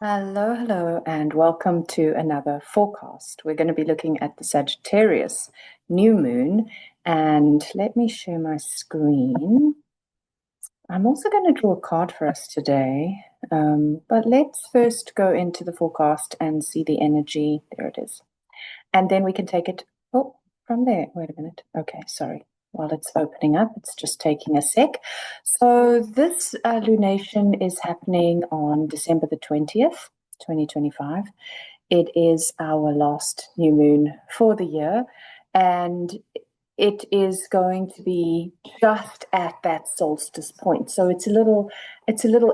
Hello, and welcome to another forecast. We're going to be looking at the Sagittarius New Moon, and let me share my screen. I'm also going to draw a card for us today, but let's first go into the forecast and see the energy. There it is. And then we can take it from there. Wait a minute. Okay, sorry. While it's opening up, it's just taking a sec. So this lunation is happening on December the 20th, 2025. It is our last new moon for the year, and it is going to be just at that solstice point. So it's a little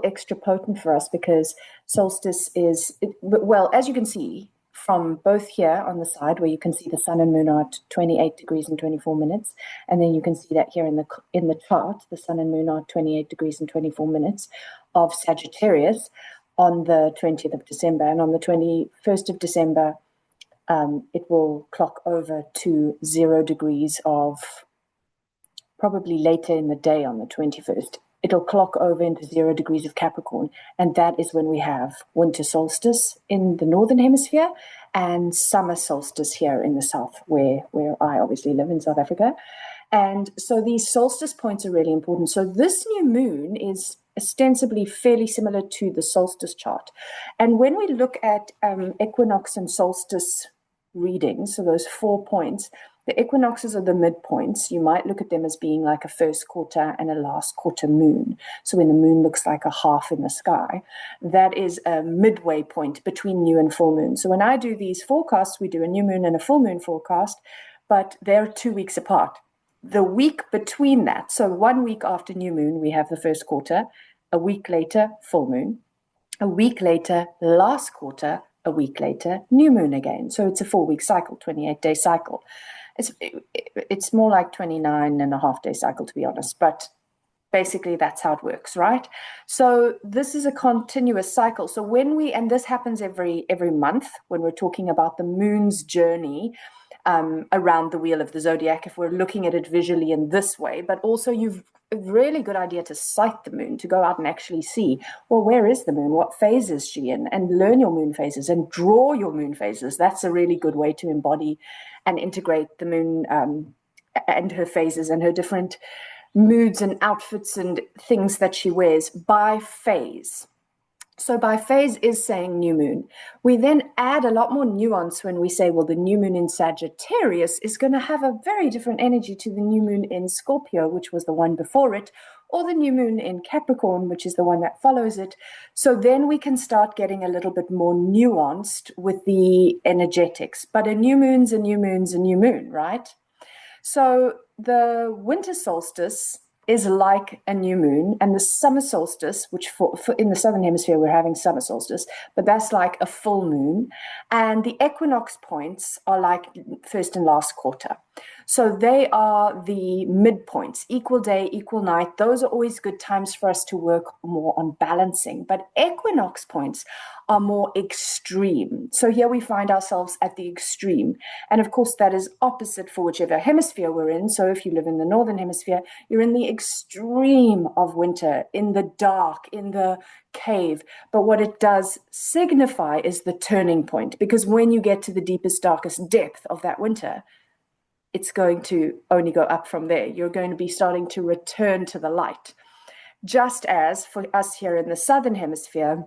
extra potent for us because solstice is, well, as you can see, from both here on the side where you can see the sun and moon are at 28 degrees and 24 minutes. And then you can see that here in the chart, the sun and moon are 28 degrees and 24 minutes of Sagittarius on the 20th of December. And on the 21st of December, it will clock over to 0 degrees of probably later in the day on the 21st. It'll clock over into 0 degrees of Capricorn, and that is when we have winter solstice in the northern hemisphere and summer solstice here in the south, where I obviously live in South Africa. And so these solstice points are really important. So this new moon is ostensibly fairly similar to the solstice chart. And when we look at equinox and solstice readings, so those 4 points, the equinoxes are the midpoints. You might look at them as being like a first quarter and a last quarter moon. So when the moon looks like a half in the sky, that is a midway point between new and full moon. So when I do these forecasts, we do a new moon and a full moon forecast, but they're 2 weeks apart. The week between that, so 1 week after new moon, we have the first quarter, a week later, full moon, a week later, last quarter, a week later, new moon again. So it's a 4-week cycle, 28-day cycle. It's more like 29 and a half day cycle, to be honest, but basically that's how it works, right? So this is a continuous cycle. So and this happens every month when we're talking about the moon's journey around the wheel of the zodiac, if we're looking at it visually in this way, but also you've a really good idea to sight the moon, to go out and actually see, well, where is the moon? What phase is she in? And learn your moon phases and draw your moon phases. That's a really good way to embody and integrate the moon and her phases and her different moods and outfits and things that she wears by phase. So by phase is saying new moon. We then add a lot more nuance when we say, well, the new moon in Sagittarius is going to have a very different energy to the new moon in Scorpio, which was the one before it, or the new moon in Capricorn, which is the one that follows it. So then we can start getting a little bit more nuanced with the energetics. But a new moon's a new moon's a new moon, right? So the winter solstice is like a new moon, and the summer solstice, which for in the southern hemisphere we're having summer solstice, but that's like a full moon, and the equinox points are like first and last quarter. So they are the midpoints, equal day, equal night. Those are always good times for us to work more on balancing, but equinox points are more extreme. So here we find ourselves at the extreme, and of course that is opposite for whichever hemisphere we're in. So if you live in the northern hemisphere, you're in the extreme of winter, in the dark, in the cave. But what it does signify is the turning point, because when you get to the deepest, darkest depth of that winter, it's going to only go up from there. You're going to be starting to return to the light. Just as for us here in the southern hemisphere,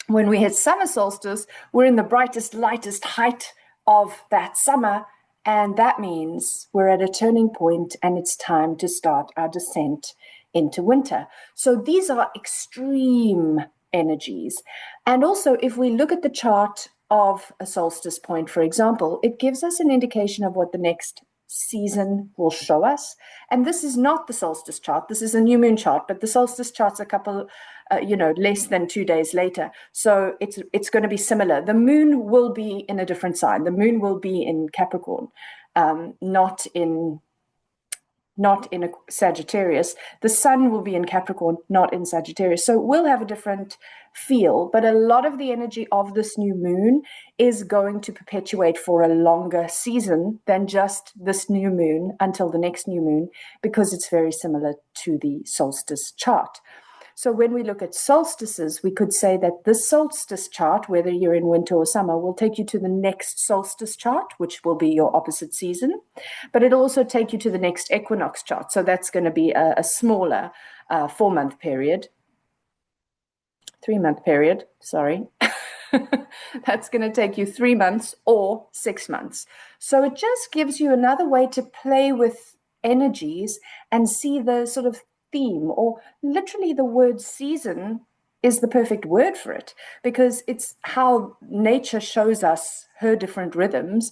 when we hit summer solstice, we're in the brightest, lightest height of that summer, and that means we're at a turning point and it's time to start our descent into winter. So these are extreme energies. And also, if we look at the chart of a solstice point, for example, it gives us an indication of what the next season will show us. And this is not the solstice chart. This is a new moon chart, but the solstice chart's a couple, less than 2 days later. So it's going to be similar. The moon will be in a different sign. The moon will be in Capricorn, not in a Sagittarius. The sun will be in Capricorn, not in Sagittarius. So we'll have a different feel, but a lot of the energy of this new moon is going to perpetuate for a longer season than just this new moon until the next new moon, because it's very similar to the solstice chart. So when we look at solstices, we could say that this solstice chart, whether you're in winter or summer, will take you to the next solstice chart, which will be your opposite season. But it'll also take you to the next equinox chart. So that's going to be a smaller 4-month period. 3-month period, sorry. That's going to take you 3 months or 6 months. So it just gives you another way to play with energies and see the sort of theme, or literally the word season is the perfect word for it, because it's how nature shows us her different rhythms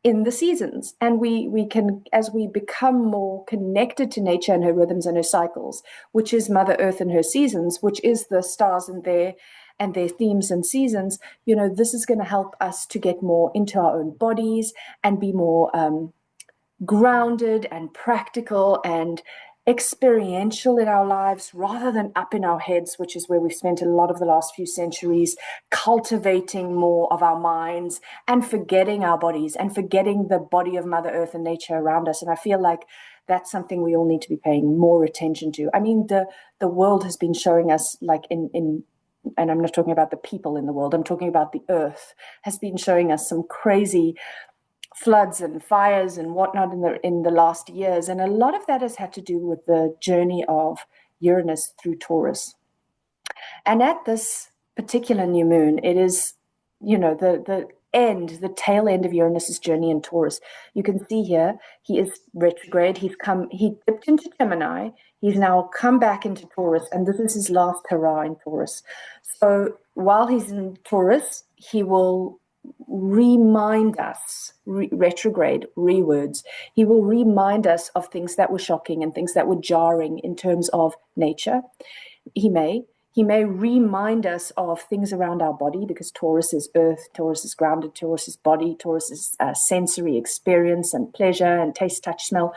in the seasons. And we can, as we become more connected to nature and her rhythms and her cycles, which is Mother Earth and her seasons, which is the stars and their themes and seasons, this is going to help us to get more into our own bodies and be more grounded and practical and experiential in our lives, rather than up in our heads, which is where we've spent a lot of the last few centuries, cultivating more of our minds and forgetting our bodies and forgetting the body of Mother Earth and nature around us. And I feel like that's something we all need to be paying more attention to. I mean, the world has been showing us, like and I'm not talking about the people in the world, I'm talking about the earth, has been showing us some crazy floods and fires and whatnot in the last years. And a lot of that has had to do with the journey of Uranus through Taurus. And at this particular new moon, it is, the tail end of Uranus's journey in Taurus. You can see here, he is retrograde. He dipped into Gemini. He's now come back into Taurus, and this is his last hurrah in Taurus. So while he's in Taurus, he will remind us, retrograde, rewords, he will remind us of things that were shocking and things that were jarring in terms of nature. He may remind us of things around our body, because Taurus is earth, Taurus is grounded, Taurus is body, Taurus is sensory experience and pleasure and taste, touch, smell.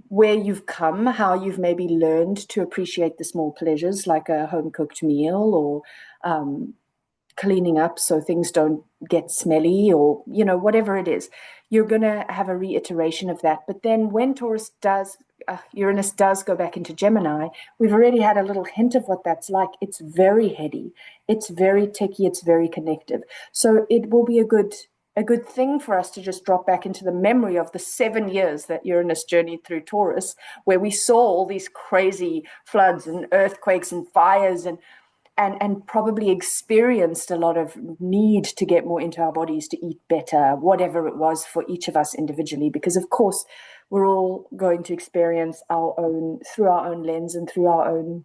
Where you've come, how you've maybe learned to appreciate the small pleasures, like a home-cooked meal, or cleaning up so things don't get smelly, or whatever it is. You're going to have a reiteration of that. But then when Uranus does go back into Gemini, we've already had a little hint of what that's like. It's very heady, it's very techy, it's very connective. So it will be a good thing for us to just drop back into the memory of the 7 years that Uranus journeyed through Taurus, where we saw all these crazy floods and earthquakes and fires and probably experienced a lot of need to get more into our bodies, to eat better, whatever it was for each of us individually, because of course we're all going to experience through our own lens and through our own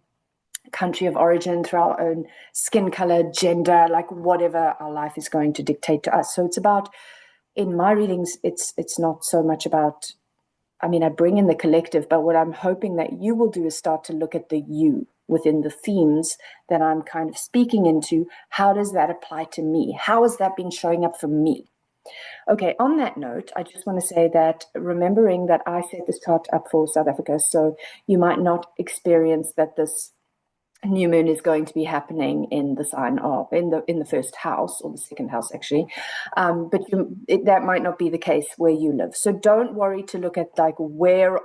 country of origin, through our own skin color, gender, like whatever our life is going to dictate to us. So it's about, in my readings, it's not so much about, I bring in the collective, but what I'm hoping that you will do is start to look at the you within the themes that I'm kind of speaking into. How does that apply to me? How has that been showing up for me? Okay, on that note, I just want to say that, remembering that I set this chart up for South Africa, so you might not experience that this new moon is going to be happening in the sign of in the first house, or the second house actually, but that might not be the case where you live. So don't worry to look at like where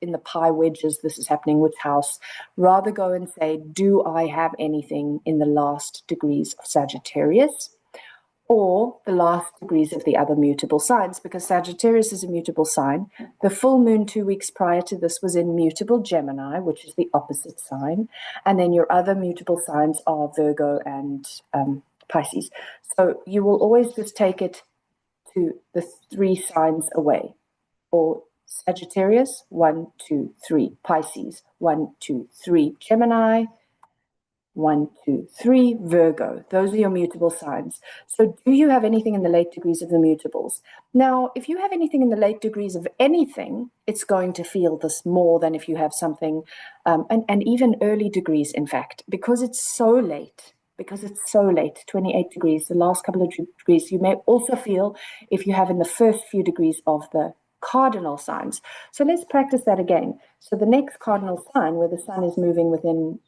in the pie wedges this is happening, which house. Rather go and say, do I have anything in the last degrees of Sagittarius, or the last degrees of the other mutable signs, because Sagittarius is a mutable sign. The full moon 2 weeks prior to this was in mutable Gemini, which is the opposite sign. And then your other mutable signs are Virgo and Pisces. So you will always just take it to the 3 signs away, or Sagittarius, 1, 2, 3, Pisces, 1, 2, 3, Gemini, 1, 2, 3, Virgo. Those are your mutable signs. So do you have anything in the late degrees of the mutables? Now, if you have anything in the late degrees of anything, it's going to feel this more than if you have something, and even early degrees, in fact, because it's so late. 28 degrees, the last couple of degrees. You may also feel if you have in the first few degrees of the cardinal signs. So let's practice that again. So the next cardinal sign, where the sun is moving within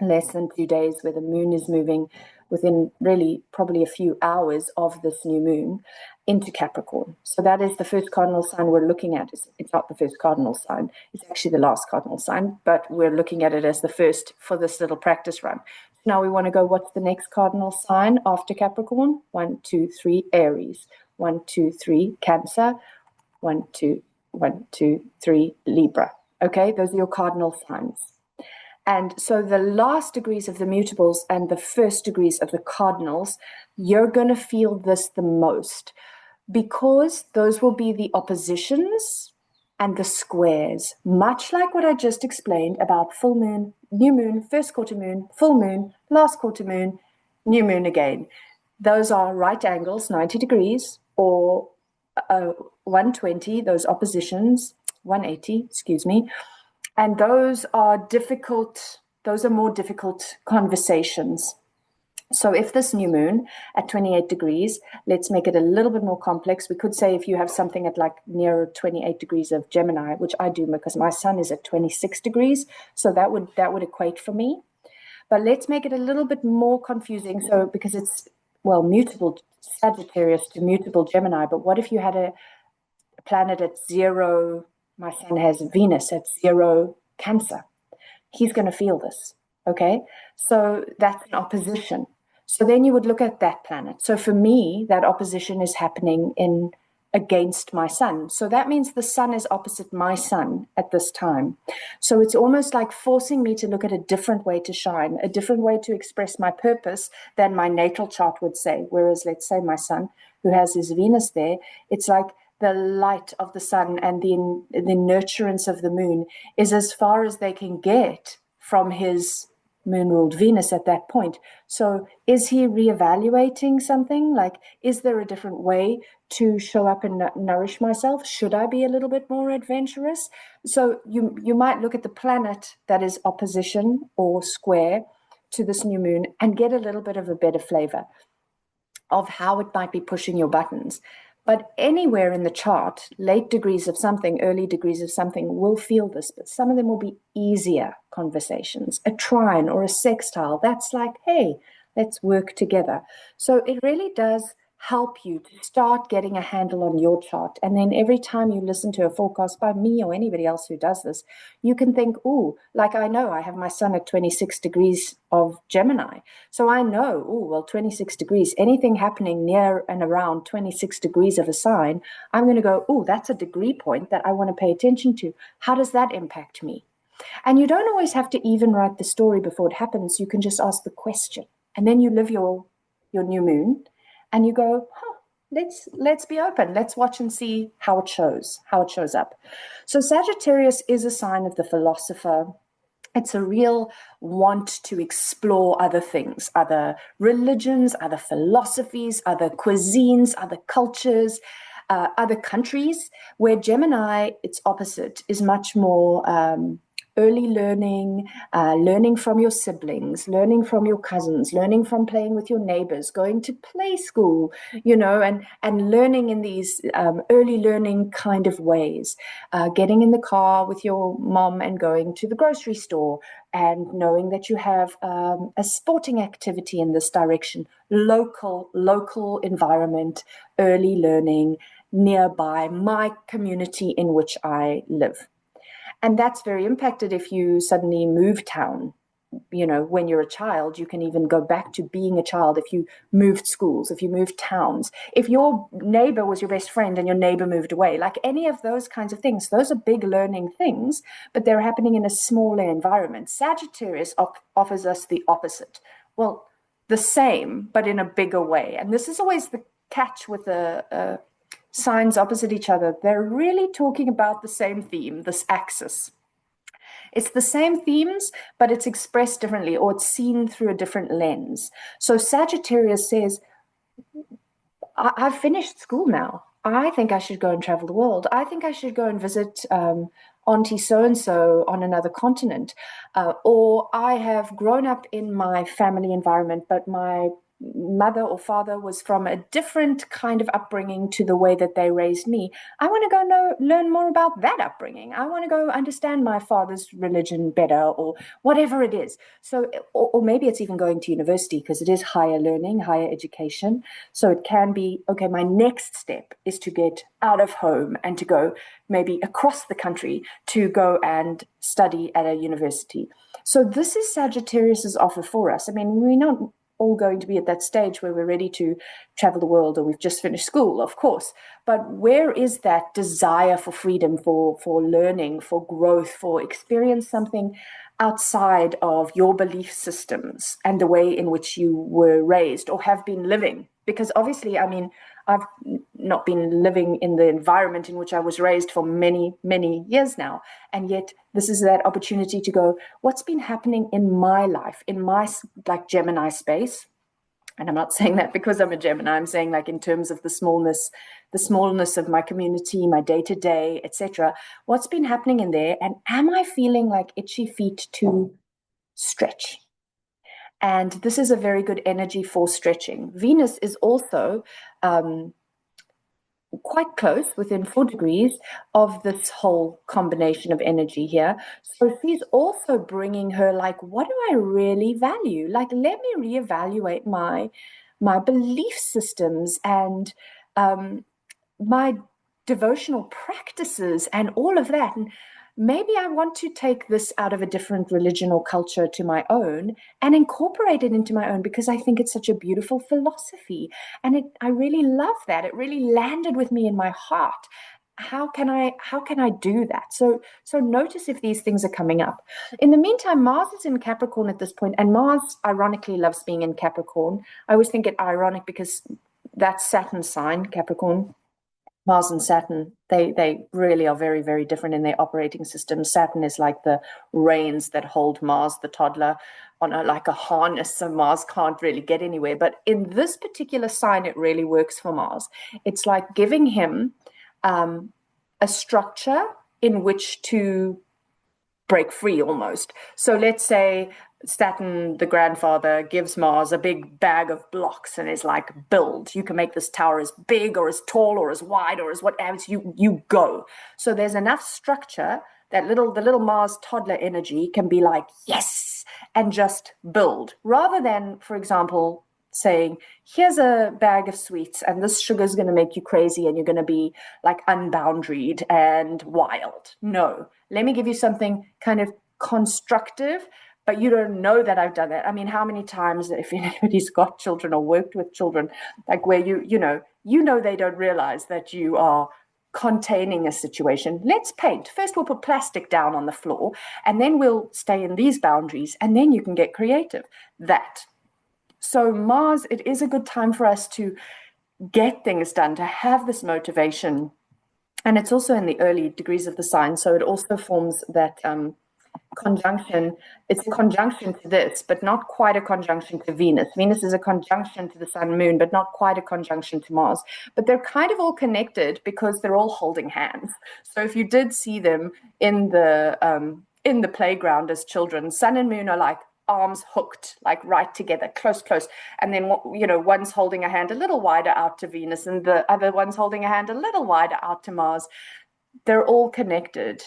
less than 2 days, where the moon is moving within really probably a few hours of this new moon into Capricorn. So that is the first cardinal sign we're looking at. It's not the first cardinal sign. It's actually the last cardinal sign, but we're looking at it as the first for this little practice run. Now we want to go, what's the next cardinal sign after Capricorn? 1, 2, 3, Aries. 1, 2, 3, Cancer. 1, 2, 1, 2, 3, Libra. Okay, those are your cardinal signs. And so the last degrees of the mutables and the first degrees of the cardinals, you're going to feel this the most, because those will be the oppositions and the squares, much like what I just explained about full moon, new moon, first quarter moon, full moon, last quarter moon, new moon again. Those are right angles, 90 degrees, or 120, those oppositions, 180, excuse me. And those are difficult, those are more difficult conversations. So if this new moon at 28 degrees, let's make it a little bit more complex. We could say if you have something at like near 28 degrees of Gemini, which I do because my sun is at 26 degrees. So that would equate for me. But let's make it a little bit more confusing. So because it's, well, mutable Sagittarius to mutable Gemini. But what if you had a planet at 0? My sun has Venus at 0 Cancer. He's going to feel this. Okay. So that's an opposition. So then you would look at that planet. So for me, that opposition is happening in against my sun. So that means the sun is opposite my sun at this time. So it's almost like forcing me to look at a different way to shine, a different way to express my purpose than my natal chart would say. Whereas, let's say my sun, who has his Venus there, it's like the light of the sun and the nurturance of the moon is as far as they can get from his moon-ruled Venus at that point. So is he reevaluating something? Like, is there a different way to show up and nourish myself? Should I be a little bit more adventurous? So you might look at the planet that is opposition or square to this new moon and get a little bit of a better flavor of how it might be pushing your buttons. But anywhere in the chart, late degrees of something, early degrees of something will feel this, but some of them will be easier conversations. A trine or a sextile, that's like, hey, let's work together. So it really does help you to start getting a handle on your chart. And then every time you listen to a forecast by me or anybody else who does this, you can think, ooh, like I know I have my sun at 26 degrees of Gemini. So I know, ooh, well, 26 degrees, anything happening near and around 26 degrees of a sign, I'm going to go, ooh, that's a degree point that I want to pay attention to. How does that impact me? And you don't always have to even write the story before it happens. You can just ask the question. And then you live your new moon. And you go, let's be open. Let's watch and see how it shows up. So Sagittarius is a sign of the philosopher. It's a real want to explore other things, other religions, other philosophies, other cuisines, other cultures, other countries, where Gemini, its opposite, is much more early learning, learning from your siblings, learning from your cousins, learning from playing with your neighbors, going to play school, and learning in these early learning kind of ways, getting in the car with your mom and going to the grocery store and knowing that you have a sporting activity in this direction, local environment, early learning, nearby my community in which I live. And that's very impacted if you suddenly move town. When you're a child, you can even go back to being a child if you moved schools, if you moved towns, if your neighbor was your best friend and your neighbor moved away, like any of those kinds of things. Those are big learning things, but they're happening in a smaller environment. Sagittarius offers us the opposite. Well, the same, but in a bigger way. And this is always the catch with the signs opposite each other. They're really talking about the same theme, this axis. It's the same themes, but it's expressed differently, or it's seen through a different lens. So Sagittarius says, I've finished school now. I think I should go and travel the world. I think I should go and visit Auntie so-and-so on another continent. Or I have grown up in my family environment, but my mother or father was from a different kind of upbringing to the way that they raised me. I want to go learn more about that upbringing. I want to go understand my father's religion better, or whatever it is. So, or maybe it's even going to university, because it is higher learning, higher education. So it can be, okay, my next step is to get out of home and to go maybe across the country to go and study at a university. So this is Sagittarius's offer for us. I mean, we're not all going to be at that stage where we're ready to travel the world, or we've just finished school, of course. But where is that desire for freedom, for learning, for growth, for experience something outside of your belief systems and the way in which you were raised or have been living? Because obviously, I mean, I've not been living in the environment in which I was raised for many, many years now. And yet this is that opportunity to go, what's been happening in my life, in my like Gemini space? And I'm not saying that because I'm a Gemini. I'm saying like in terms of the smallness of my community, my day-to-day, etc. What's been happening in there? And am I feeling like itchy feet to stretch? And this is a very good energy for stretching. Venus is also quite close, within 4 degrees of this whole combination of energy here. So she's also bringing her, like, what do I really value? Like, let me reevaluate my belief systems and my devotional practices and all of that. And maybe I want to take this out of a different religion or culture to my own and incorporate it into my own, because I think it's such a beautiful philosophy. And I really love that. It really landed with me in my heart. How can I do that? So notice if these things are coming up. In the meantime, Mars is in Capricorn at this point, and Mars ironically loves being in Capricorn. I always think it ironic because that's Saturn's sign, Capricorn. Mars and Saturn, they really are very, very different in their operating system. Saturn is like the reins that hold Mars, the toddler, on like a harness, so Mars can't really get anywhere. But in this particular sign, it really works for Mars. It's like giving him a structure in which to break free almost. So let's say Saturn, the grandfather, gives Mars a big bag of blocks and is like, build. You can make this tower as big or as tall or as wide or as whatever. You go. So there's enough structure that the little Mars toddler energy can be like, yes, and just build, rather than, for example, saying, here's a bag of sweets and this sugar is going to make you crazy and you're going to be like unboundaried and wild. No, let me give you something kind of constructive, but you don't know that I've done that. I mean, how many times, if anybody's got children or worked with children, like where you know they don't realize that you are containing a situation. Let's paint. First, we'll put plastic down on the floor, and then we'll stay in these boundaries, and then you can get creative. So Mars, it is a good time for us to get things done, to have this motivation. And it's also in the early degrees of the sign, so it also forms that conjunction. It's a conjunction to this, but not quite a conjunction to Venus. Venus is a conjunction to the sun, moon, but not quite a conjunction to Mars. But they're kind of all connected because they're all holding hands. So if you did see them in the playground as children, sun and moon are like arms hooked, like right together, close. And then, one's holding a hand a little wider out to Venus and the other one's holding a hand a little wider out to Mars. They're all connected.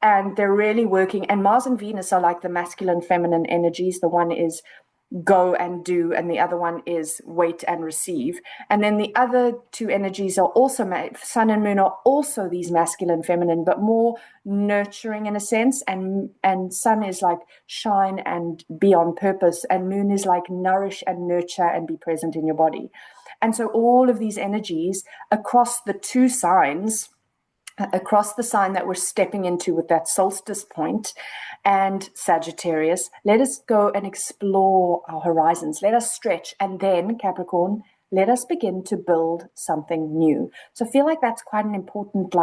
And they're really working. And Mars and Venus are like the masculine, feminine energies. The one is go and do, and the other one is wait and receive. And then the other two energies are also, sun and moon are also these masculine, feminine, but more nurturing in a sense. And sun is like shine and be on purpose. And moon is like nourish and nurture and be present in your body. And so all of these energies across the two signs, across the sign that we're stepping into with that solstice point and Sagittarius, let us go and explore our horizons. Let us stretch. And then Capricorn, let us begin to build something new. So I feel like that's quite an important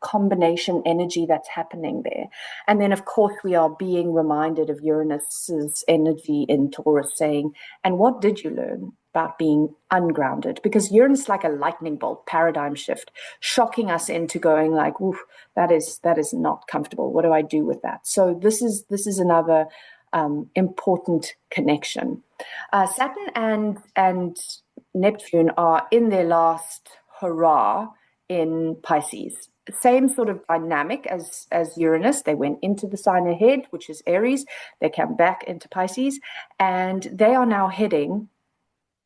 combination energy that's happening there. And then, of course, we are being reminded of Uranus's energy in Taurus saying, and what did you learn about being ungrounded? Because Uranus is like a lightning bolt, paradigm shift, shocking us into going like, oof, that is not comfortable. What do I do with that? So this is another important connection. Saturn and Neptune are in their last hurrah in Pisces. Same sort of dynamic as Uranus. They went into the sign ahead, which is Aries. They came back into Pisces, and they are now heading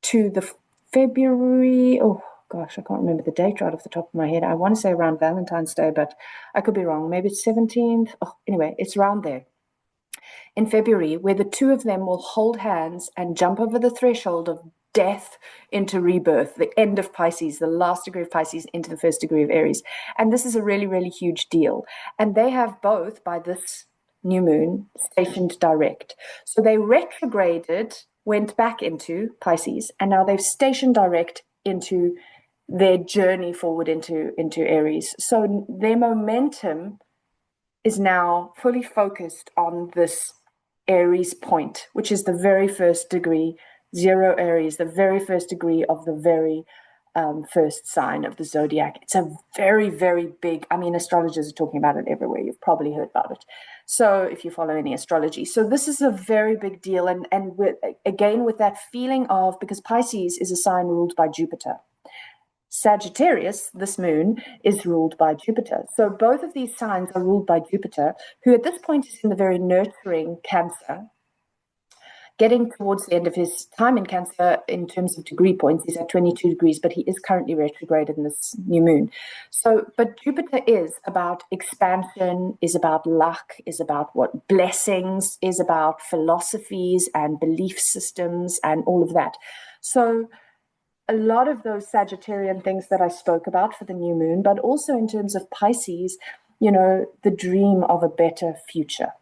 to the February. Oh gosh, I can't remember the date right off the top of my head. I want to say around Valentine's Day, but I could be wrong. Maybe it's 17th. Oh, anyway, it's around there in February, where the two of them will hold hands and jump over the threshold of death into rebirth, the end of Pisces, the last degree of Pisces into the first degree of Aries. And this is a really, really huge deal. And they have both, by this new moon, stationed direct. So they retrograded, went back into Pisces, and now they've stationed direct into their journey forward into Aries. So their momentum is now fully focused on this Aries point, which is the very first degree, 0 Aries, the very first degree of the very first sign of the zodiac. It's a very, very big, I mean, astrologers are talking about it everywhere. You've probably heard about it. So if you follow any astrology. So this is a very big deal. And again, with that feeling of, because Pisces is a sign ruled by Jupiter. Sagittarius, this moon, is ruled by Jupiter. So both of these signs are ruled by Jupiter, who at this point is in the very nurturing Cancer, getting towards the end of his time in Cancer in terms of degree points. He's at 22 degrees, but he is currently retrograded in this new moon. So, but Jupiter is about expansion, is about luck, is about what blessings, is about philosophies and belief systems and all of that. So a lot of those Sagittarian things that I spoke about for the new moon, but also in terms of Pisces, you know, the dream of a better future,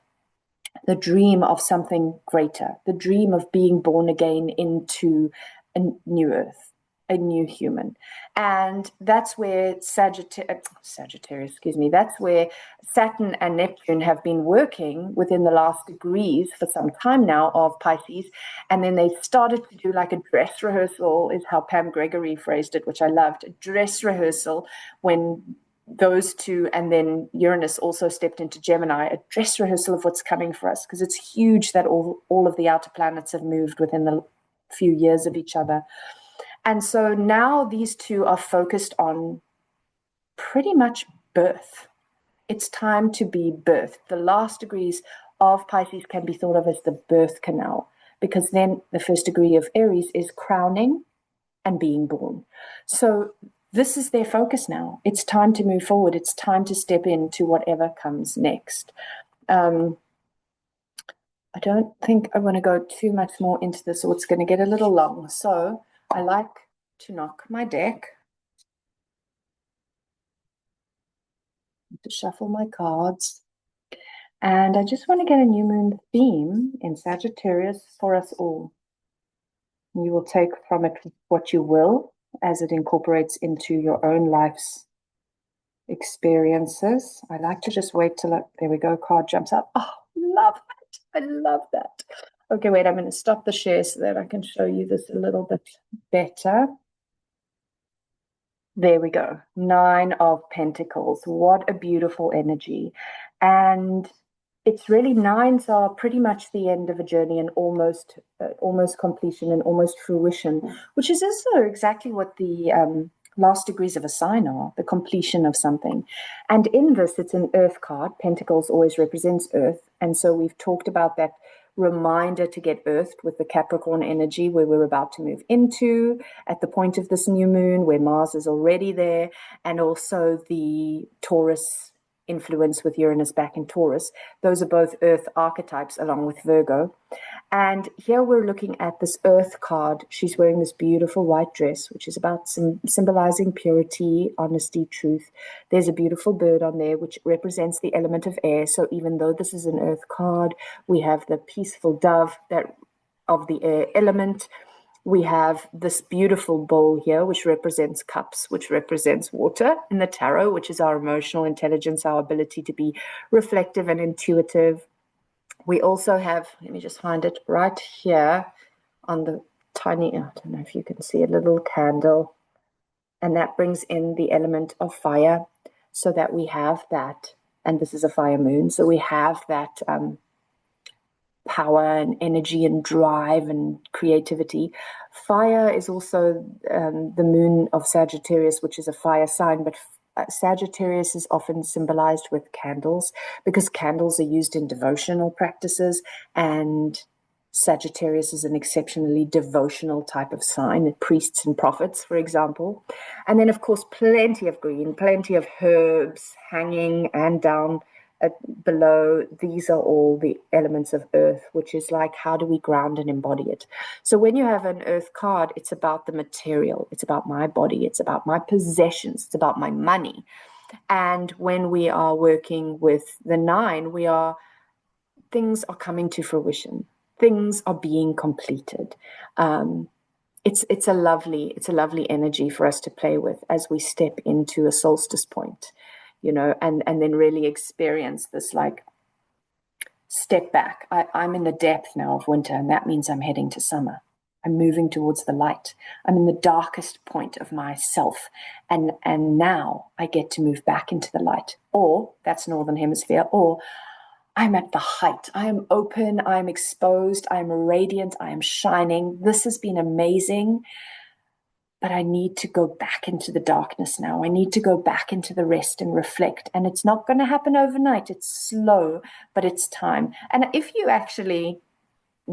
the dream of something greater, the dream of being born again into a new earth, a new human. And that's where Sagittarius, that's where Saturn and Neptune have been working within the last degrees for some time now of Pisces. And then they started to do like a dress rehearsal, is how Pam Gregory phrased it, which I loved, a dress rehearsal when those two, and then Uranus also stepped into Gemini, a dress rehearsal of what's coming for us, because it's huge that all of the outer planets have moved within the few years of each other. And so now these two are focused on pretty much birth. It's time to be birthed. The last degrees of Pisces can be thought of as the birth canal, because then the first degree of Aries is crowning and being born. So this is their focus now. It's time to move forward. It's time to step into whatever comes next. I don't think I want to go too much more into this, or it's going to get a little long. So I like to knock my deck, to shuffle my cards, and I just want to get a new moon theme in Sagittarius for us all. You will take from it what you will as it incorporates into your own life's experiences. I like to just wait till there we go, card jumps up. Oh, love that. I love that. Okay, wait, I'm going to stop the share so that I can show you this a little bit better. There we go. 9 of Pentacles. What a beautiful energy. And it's really, 9s are pretty much the end of a journey and almost completion and almost fruition, which is also exactly what the last degrees of a sign are, the completion of something. And in this, it's an earth card. Pentacles always represents earth. And so we've talked about that reminder to get earthed with the Capricorn energy, where we're about to move into at the point of this new moon, where Mars is already there, and also the Taurus influence with Uranus back in Taurus. Those are both earth archetypes along with Virgo. And here we're looking at this earth card. She's wearing this beautiful white dress, which is about symbolizing purity, honesty, truth. There's a beautiful bird on there, which represents the element of air. So even though this is an earth card, we have the peaceful dove that of the air element. We have this beautiful bowl here, which represents cups, which represents water in the tarot, which is our emotional intelligence, our ability to be reflective and intuitive. We also have, let me just find it right here on the tiny, I don't know if you can see a little candle, and that brings in the element of fire, so that we have that, and this is a fire moon, so we have that power and energy and drive and creativity. Fire is also the moon of Sagittarius, which is a fire sign, but Sagittarius is often symbolized with candles because candles are used in devotional practices, and Sagittarius is an exceptionally devotional type of sign, priests and prophets, for example. And then, of course, plenty of green, plenty of herbs hanging and down below. These are all the elements of earth, which is like, how do we ground and embody it? So when you have an earth card, it's about the material, it's about my body, it's about my possessions, it's about my money. And when we are working with the 9, things are coming to fruition, things are being completed. It's a lovely energy for us to play with as we step into a solstice point, and then really experience this, like, step back. I'm in the depth now of winter, and that means I'm heading to summer. I'm moving towards the light. I'm in the darkest point of myself, and now I get to move back into the light. Or that's Northern Hemisphere, or I'm at the height. I am open, I'm exposed, I'm radiant, I am shining. This has been amazing, but I need to go back into the darkness now. I need to go back into the rest and reflect. And it's not going to happen overnight. It's slow, but it's time. And if you actually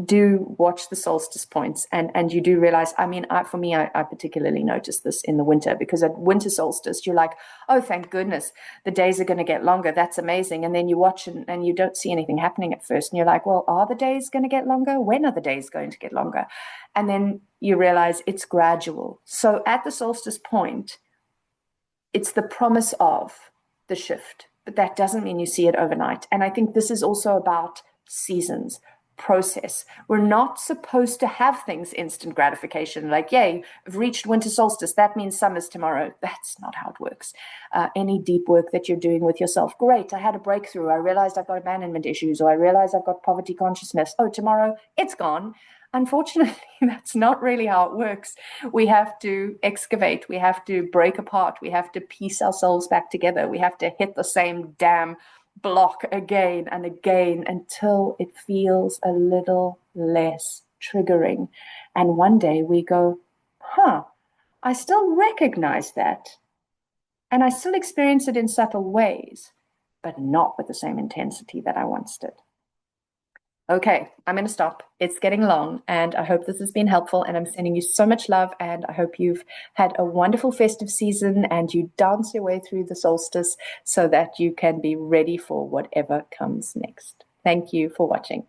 do watch the solstice points and you do realize, for me, I particularly notice this in the winter, because at winter solstice, you're like, oh, thank goodness, the days are going to get longer. That's amazing. And then you watch and you don't see anything happening at first. And you're like, well, are the days going to get longer? When are the days going to get longer? And then you realize it's gradual. So at the solstice point, it's the promise of the shift, but that doesn't mean you see it overnight. And I think this is also about seasons, process. We're not supposed to have things instant gratification, like, yay, I've reached winter solstice, that means summer's tomorrow. That's not how it works. Any deep work that you're doing with yourself, great, I had a breakthrough, I realized I've got abandonment issues, or I realized I've got poverty consciousness, oh, tomorrow it's gone. Unfortunately, that's not really how it works. We have to excavate, we have to break apart, we have to piece ourselves back together, we have to hit the same damn block again and again until it feels a little less triggering. And one day we go, I still recognize that. And I still experience it in subtle ways, but not with the same intensity that I once did. Okay, I'm going to stop. It's getting long, and I hope this has been helpful, and I'm sending you so much love, and I hope you've had a wonderful festive season and you dance your way through the solstice so that you can be ready for whatever comes next. Thank you for watching.